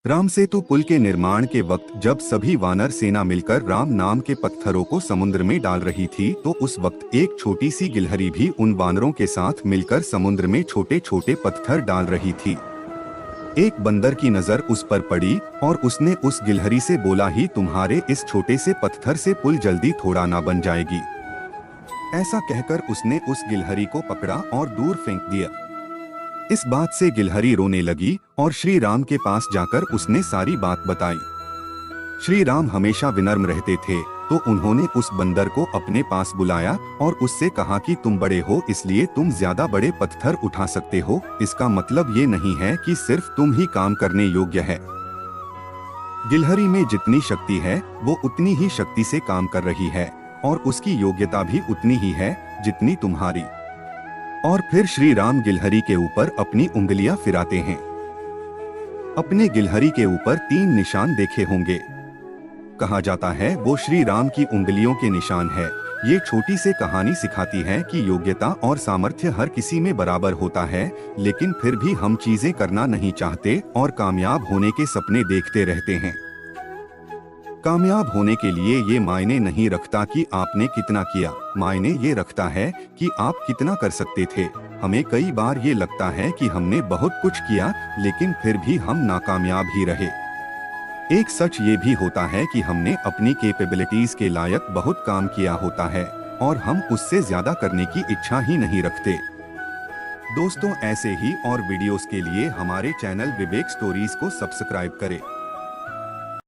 राम सेतु पुल के निर्माण के वक्त जब सभी वानर सेना मिलकर राम नाम के पत्थरों को समुद्र में डाल रही थी, तो उस वक्त एक छोटी सी गिलहरी भी उन वानरों के साथ मिलकर समुद्र में छोटे छोटे पत्थर डाल रही थी। एक बंदर की नजर उस पर पड़ी और उसने उस गिलहरी से बोला, ही तुम्हारे इस छोटे से पत्थर से पुल जल्दी थोड़ा ना बन जाएगी। ऐसा कहकर उसने उस गिलहरी को पकड़ा और दूर फेंक दिया। इस बात से गिलहरी रोने लगी और श्री राम के पास जाकर उसने सारी बात बताई। श्री राम हमेशा विनम्र रहते थे, तो उन्होंने उस बंदर को अपने पास बुलाया और उससे कहा कि तुम बड़े हो, इसलिए तुम ज्यादा बड़े पत्थर उठा सकते हो। इसका मतलब ये नहीं है कि सिर्फ तुम ही काम करने योग्य है। गिलहरी में जितनी शक्ति है वो उतनी ही शक्ति से काम कर रही है और उसकी योग्यता भी उतनी ही है जितनी तुम्हारी। और फिर श्री राम गिलहरी के ऊपर अपनी उंगलियां फिराते हैं। अपने गिलहरी के ऊपर 3 निशान देखे होंगे। कहा जाता है वो श्री राम की उंगलियों के निशान है। ये छोटी सी कहानी सिखाती है कि योग्यता और सामर्थ्य हर किसी में बराबर होता है, लेकिन फिर भी हम चीजें करना नहीं चाहते और कामयाब होने के सपने देखते रहते हैं। कामयाब होने के लिए ये मायने नहीं रखता कि आपने कितना किया, मायने ये रखता है कि आप कितना कर सकते थे। हमें कई बार ये लगता है कि हमने बहुत कुछ किया, लेकिन फिर भी हम नाकामयाब ही रहे। एक सच ये भी होता है कि हमने अपनी कैपेबिलिटीज के लायक बहुत काम किया होता है और हम उससे ज्यादा करने की इच्छा ही नहीं रखते। दोस्तों, ऐसे ही और वीडियोस के लिए हमारे चैनल विवेक स्टोरीज को सब्सक्राइब करें।